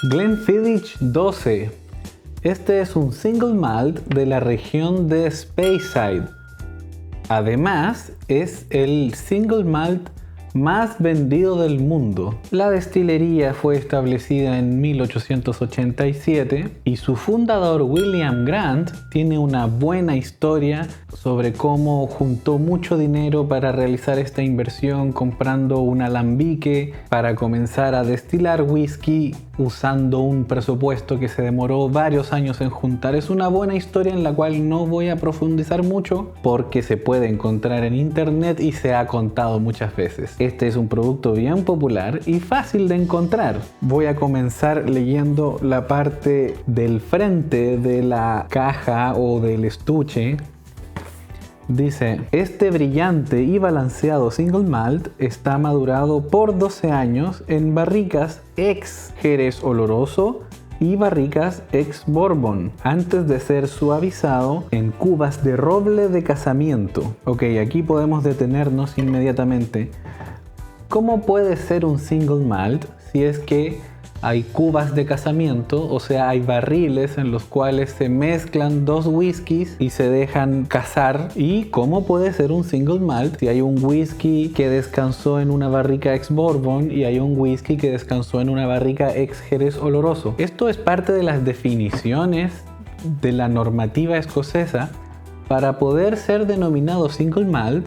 Glenfiddich 12. Este es un single malt de la región de Speyside. Además, es el single malt más vendido del mundo. La destilería fue establecida en 1887 y su fundador William Grant tiene una buena historia sobre cómo juntó mucho dinero para realizar esta inversión comprando un alambique para comenzar a destilar whisky usando un presupuesto que se demoró varios años en juntar. Es una buena historia en la cual no voy a profundizar mucho porque se puede encontrar en internet y se ha contado muchas veces. Este es un producto bien popular y fácil de encontrar. Voy a comenzar leyendo la parte del frente de la caja o del estuche. Dice, este brillante y balanceado single malt está madurado por 12 años en barricas ex Jerez Oloroso y barricas ex Bourbon, antes de ser suavizado en cubas de roble de casamiento. Ok, aquí podemos detenernos inmediatamente. ¿Cómo puede ser un single malt si es que hay cubas de casamiento? O sea, hay barriles en los cuales se mezclan dos whiskies y se dejan casar. ¿Y cómo puede ser un single malt si hay un whisky que descansó en una barrica ex Bourbon y hay un whisky que descansó en una barrica ex Jerez Oloroso? Esto es parte de las definiciones de la normativa escocesa. Para poder ser denominado single malt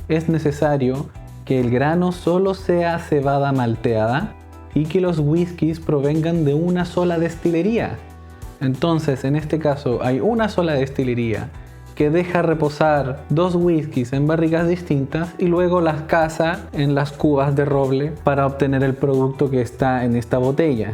es necesario que el grano solo sea cebada malteada y que los whiskies provengan de una sola destilería. Entonces, en este caso, hay una sola destilería que deja reposar dos whiskies en barricas distintas y luego las casa en las cubas de roble para obtener el producto que está en esta botella.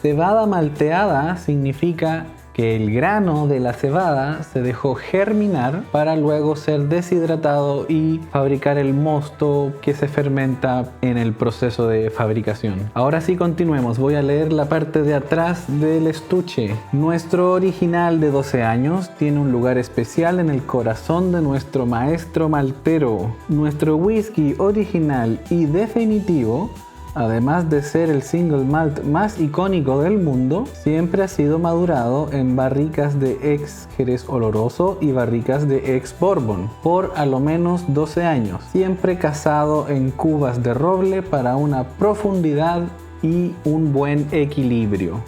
Cebada malteada significa que el grano de la cebada se dejó germinar para luego ser deshidratado y fabricar el mosto que se fermenta en el proceso de fabricación. Ahora sí, continuemos. Voy a leer la parte de atrás del estuche. Nuestro original de 12 años tiene un lugar especial en el corazón de nuestro maestro maltero. Nuestro whisky original y definitivo, además de ser el single malt más icónico del mundo, siempre ha sido madurado en barricas de ex Jerez Oloroso y barricas de ex Bourbon por a lo menos 12 años, siempre casado en cubas de roble para una profundidad y un buen equilibrio.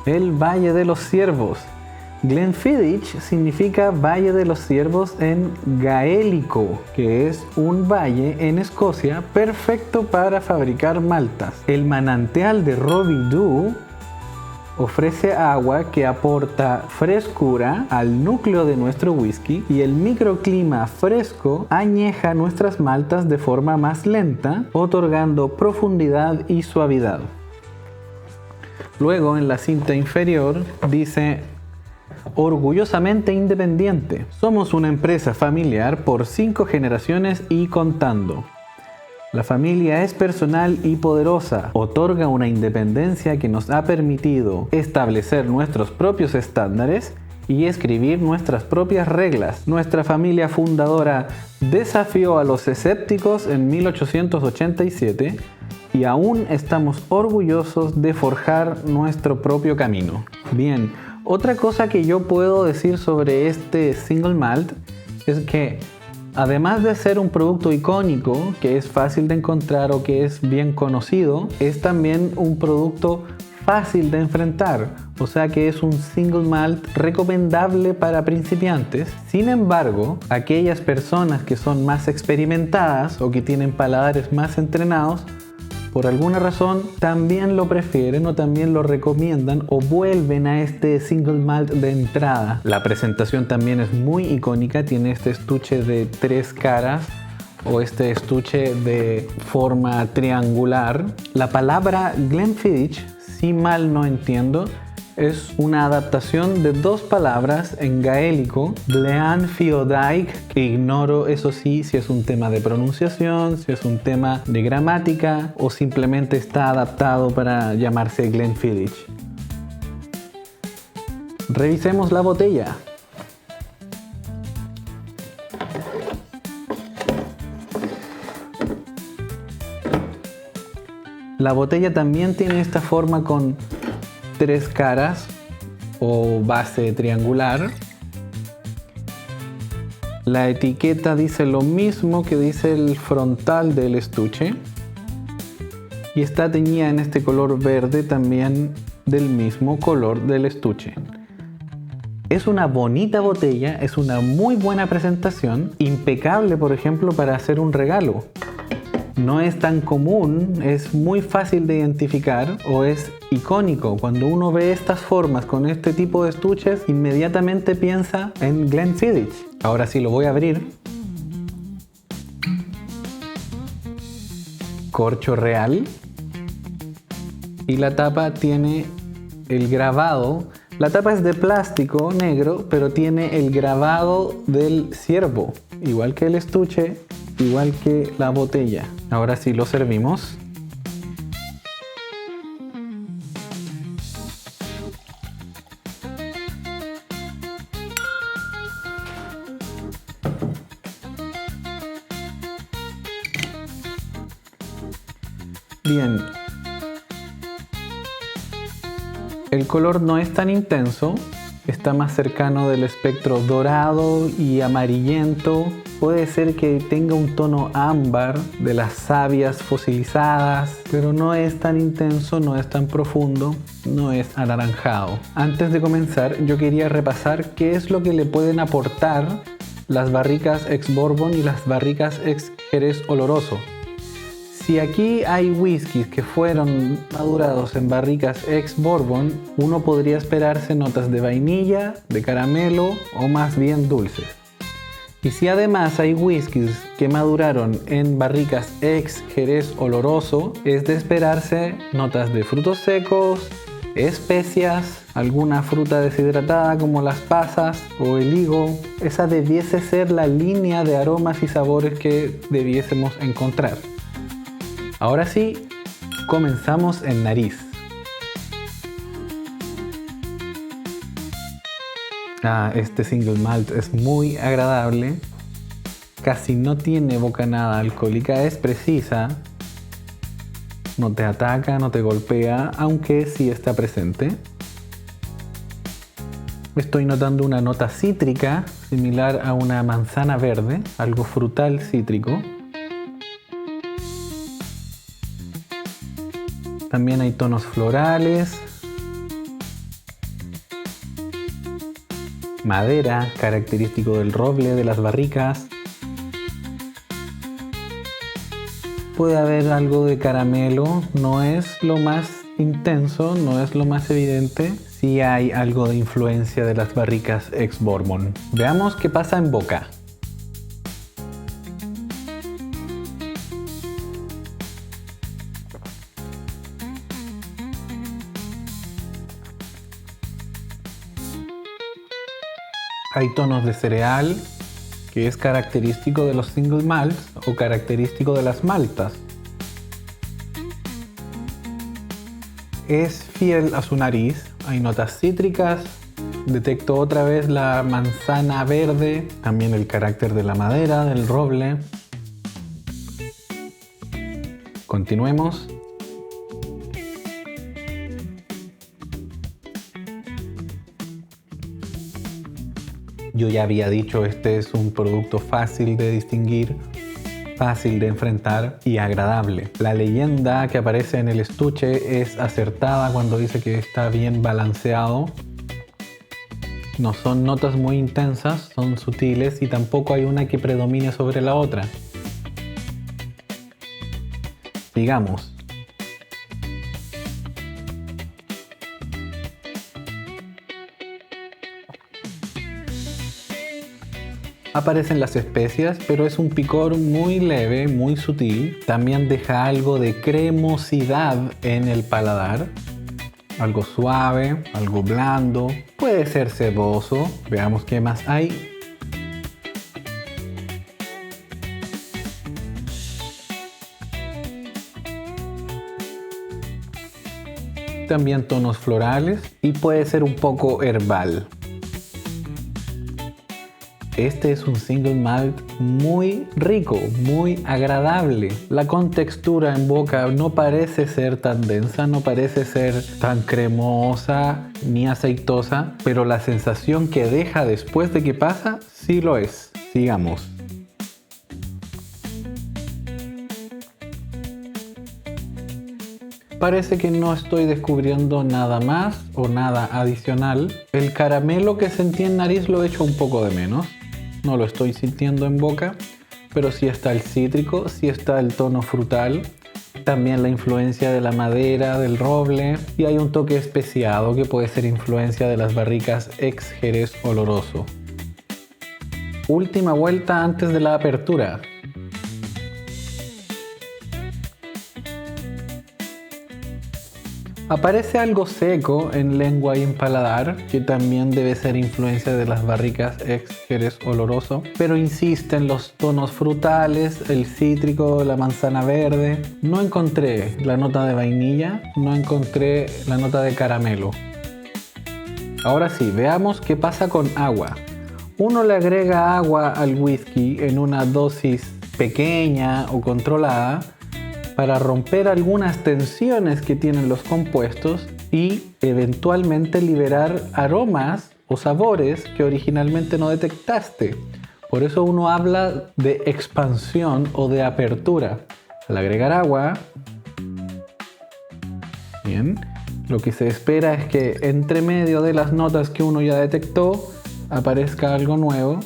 El Valle de los Ciervos. Glenfiddich significa Valle de los Ciervos en gaélico, que es un valle en Escocia perfecto para fabricar maltas. El manantial de Robbie Dhu ofrece agua que aporta frescura al núcleo de nuestro whisky y el microclima fresco añeja nuestras maltas de forma más lenta, otorgando profundidad y suavidad. Luego, en la cinta inferior dice: orgullosamente independiente. Somos una empresa familiar por 5 generaciones y contando. La familia es personal y poderosa, otorga una independencia que nos ha permitido establecer nuestros propios estándares y escribir nuestras propias reglas. Nuestra familia fundadora desafió a los escépticos en 1887 y aún estamos orgullosos de forjar nuestro propio camino. Bien. Otra cosa que yo puedo decir sobre este single malt es que además de ser un producto icónico que es fácil de encontrar o que es bien conocido, es también un producto fácil de enfrentar, o sea que es un single malt recomendable para principiantes. Sin embargo, aquellas personas que son más experimentadas o que tienen paladares más entrenados, por alguna razón también lo prefieren o también lo recomiendan o vuelven a este single malt de entrada. La presentación también es muy icónica, tiene este estuche de 3 caras o este estuche de forma triangular. La palabra Glenfiddich, si mal no entiendo, es una adaptación de 2 palabras en gaélico, Glenfiddich, que ignoro eso sí si es un tema de pronunciación, si es un tema de gramática o simplemente está adaptado para llamarse Glenfiddich. Revisemos la botella. La botella también tiene esta forma con 3 caras o base triangular. La etiqueta dice lo mismo que dice el frontal del estuche y está teñida en este color verde también del mismo color del estuche. Es una bonita botella, es una muy buena presentación, impecable por ejemplo para hacer un regalo. No es tan común, es muy fácil de identificar o es icónico. Cuando uno ve estas formas con este tipo de estuches, inmediatamente piensa en Glenfiddich. Ahora sí lo voy a abrir. Corcho real. Y la tapa tiene el grabado. La tapa es de plástico negro, pero tiene el grabado del ciervo. Igual que el estuche, igual que la botella. Ahora sí lo servimos. Bien. El color no es tan intenso, está más cercano del espectro dorado y amarillento. Puede ser que tenga un tono ámbar de las savias fosilizadas, pero no es tan intenso, no es tan profundo, no es anaranjado. Antes de comenzar, yo quería repasar qué es lo que le pueden aportar las barricas ex Bourbon y las barricas ex Jerez Oloroso. Si aquí hay whiskies que fueron madurados en barricas ex Bourbon, uno podría esperarse notas de vainilla, de caramelo o más bien dulces. Y si además hay whiskies que maduraron en barricas ex Jerez Oloroso, es de esperarse notas de frutos secos, especias, alguna fruta deshidratada como las pasas o el higo. Esa debiese ser la línea de aromas y sabores que debiésemos encontrar. Ahora sí, comenzamos en nariz. Este single malt es muy agradable. Casi no tiene bocanada alcohólica, es precisa. No te ataca, no te golpea, aunque sí está presente. Estoy notando una nota cítrica, similar a una manzana verde, algo frutal cítrico. También hay tonos florales, madera, característico del roble de las barricas. Puede haber algo de caramelo, no es lo más intenso, no es lo más evidente. Sí hay algo de influencia de las barricas ex Bourbon. Veamos qué pasa en boca. Hay tonos de cereal, que es característico de los single malts o característico de las maltas. Es fiel a su nariz, hay notas cítricas, detecto otra vez la manzana verde, también el carácter de la madera, del roble. Continuemos. Yo ya había dicho, este es un producto fácil de distinguir, fácil de enfrentar y agradable. La leyenda que aparece en el estuche es acertada cuando dice que está bien balanceado. No son notas muy intensas, son sutiles y tampoco hay una que predomine sobre la otra. Sigamos. Aparecen las especias, pero es un picor muy leve, muy sutil. También deja algo de cremosidad en el paladar. Algo suave, algo blando. Puede ser ceboso. Veamos qué más hay. También tonos florales y puede ser un poco herbal. Este es un single malt muy rico, muy agradable. La contextura en boca no parece ser tan densa, no parece ser tan cremosa ni aceitosa, pero la sensación que deja después de que pasa sí lo es. Sigamos. Parece que no estoy descubriendo nada más o nada adicional. El caramelo que sentí en nariz lo echo un poco de menos. No lo estoy sintiendo en boca, pero sí está el cítrico, sí está el tono frutal, también la influencia de la madera, del roble, y hay un toque especiado que puede ser influencia de las barricas ex Jerez Oloroso. Última vuelta antes de la apertura. Aparece algo seco en lengua y en paladar, que también debe ser influencia de las barricas ex Jerez Oloroso, pero insiste en los tonos frutales, el cítrico, la manzana verde. No encontré la nota de vainilla, no encontré la nota de caramelo. Ahora sí, veamos qué pasa con agua. Uno le agrega agua al whisky en una dosis pequeña o controlada para romper algunas tensiones que tienen los compuestos y eventualmente liberar aromas o sabores que originalmente no detectaste. Por eso uno habla de expansión o de apertura. Al agregar agua, bien, lo que se espera es que entre medio de las notas que uno ya detectó aparezca algo nuevo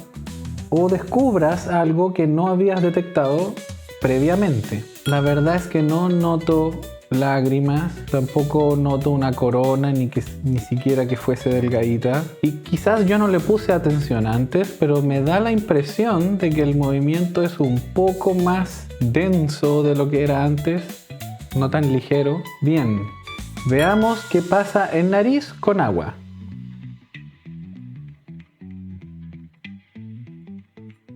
o descubras algo que no habías detectado previamente. La verdad es que no noto lágrimas, tampoco noto una corona, ni siquiera que fuese delgadita. Y quizás yo no le puse atención antes, pero me da la impresión de que el movimiento es un poco más denso de lo que era antes, no tan ligero. Bien, veamos qué pasa en nariz con agua.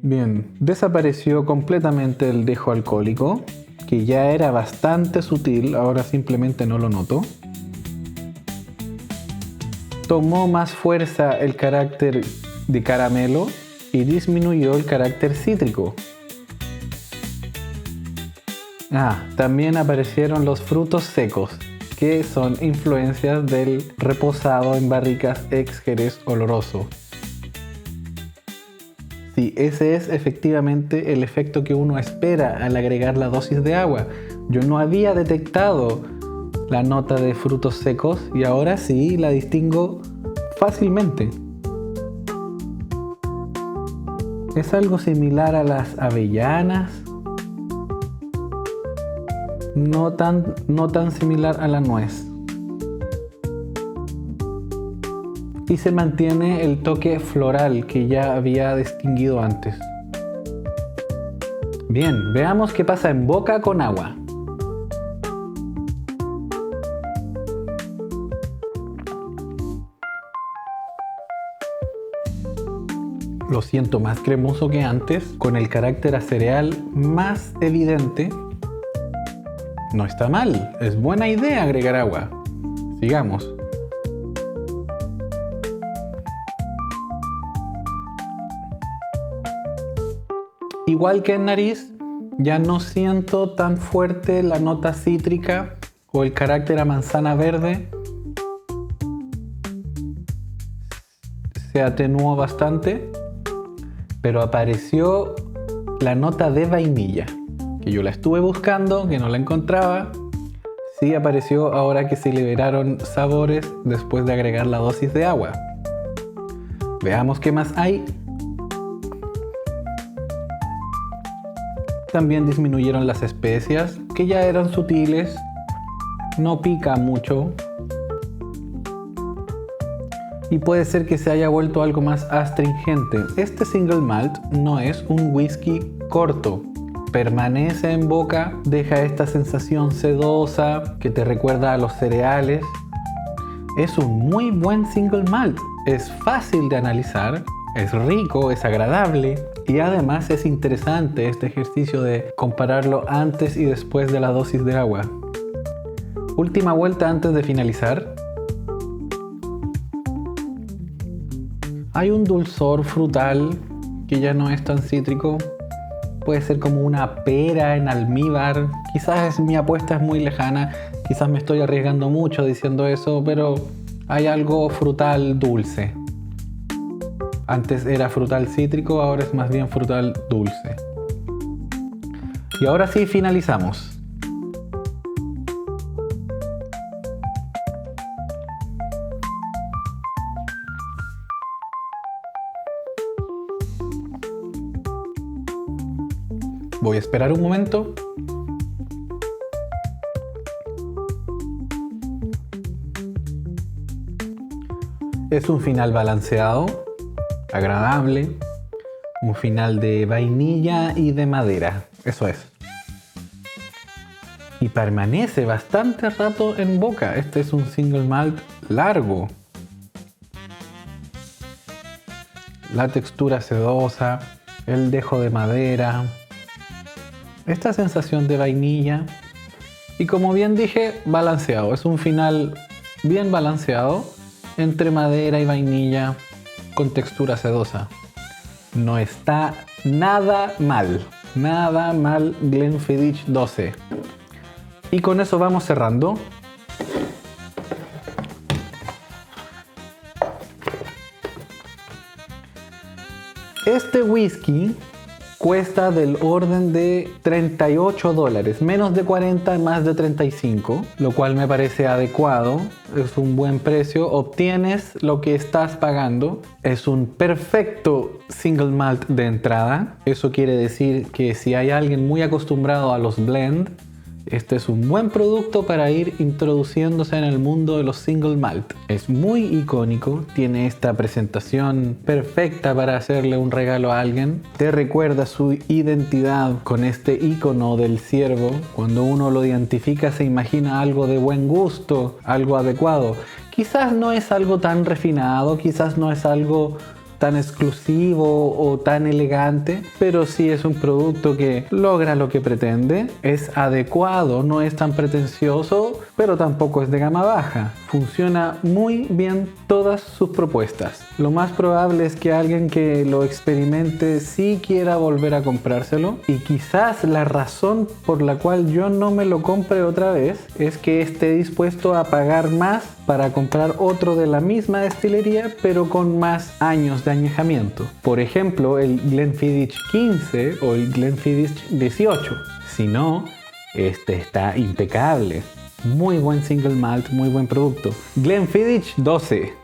Bien, desapareció completamente el dejo alcohólico, que ya era bastante sutil, ahora simplemente no lo noto. Tomó más fuerza el carácter de caramelo y disminuyó el carácter cítrico. También aparecieron los frutos secos, que son influencias del reposado en barricas ex Jerez Oloroso. Sí, ese es efectivamente el efecto que uno espera al agregar la dosis de agua. Yo no había detectado la nota de frutos secos y ahora sí la distingo fácilmente. Es algo similar a las avellanas, no tan similar a la nuez. Y se mantiene el toque floral que ya había distinguido antes. Bien, veamos qué pasa en boca con agua. Lo siento más cremoso que antes, con el carácter a cereal más evidente. No está mal, es buena idea agregar agua. Sigamos. Igual que en nariz, ya no siento tan fuerte la nota cítrica o el carácter a manzana verde. Se atenuó bastante, pero apareció la nota de vainilla, que yo la estuve buscando, que no la encontraba. Sí apareció ahora que se liberaron sabores después de agregar la dosis de agua. Veamos qué más hay. También disminuyeron las especias, que ya eran sutiles, no pica mucho. Y puede ser que se haya vuelto algo más astringente. Este single malt no es un whisky corto. Permanece en boca, deja esta sensación sedosa que te recuerda a los cereales. Es un muy buen single malt. Es fácil de analizar, es rico, es agradable. Y además es interesante este ejercicio de compararlo antes y después de la dosis de agua. Última vuelta antes de finalizar. Hay un dulzor frutal que ya no es tan cítrico. Puede ser como una pera en almíbar. Quizás mi apuesta es muy lejana, quizás me estoy arriesgando mucho diciendo eso, pero hay algo frutal dulce. Antes era frutal cítrico, ahora es más bien frutal dulce. Y ahora sí finalizamos. Voy a esperar un momento. Es un final balanceado, agradable, un final de vainilla y de madera, eso es. Y permanece bastante rato en boca. Este es un single malt largo. La textura sedosa, el dejo de madera, esta sensación de vainilla y, como bien dije, balanceado. Es un final bien balanceado entre madera y vainilla con textura sedosa. No está nada mal Glenfiddich 12. Y con eso vamos cerrando. Este whisky cuesta del orden de $38, menos de 40, más de 35, lo cual me parece adecuado, es un buen precio, obtienes lo que estás pagando, es un perfecto single malt de entrada. Eso quiere decir que si hay alguien muy acostumbrado a los blend, este es un buen producto para ir introduciéndose en el mundo de los single malt. Es muy icónico, tiene esta presentación perfecta para hacerle un regalo a alguien. Te recuerda su identidad con este icono del ciervo. Cuando uno lo identifica se imagina algo de buen gusto, algo adecuado. Quizás no es algo tan refinado, quizás no es algo tan exclusivo o tan elegante, pero sí es un producto que logra lo que pretende, es adecuado, no es tan pretencioso, pero tampoco es de gama baja. Funciona muy bien todas sus propuestas. Lo más probable es que alguien que lo experimente sí quiera volver a comprárselo, y quizás la razón por la cual yo no me lo compre otra vez es que esté dispuesto a pagar más para comprar otro de la misma destilería pero con más años de añejamiento. Por ejemplo, el Glenfiddich 15 o el Glenfiddich 18. Si no, este está impecable. Muy buen single malt, muy buen producto. Glenfiddich 12.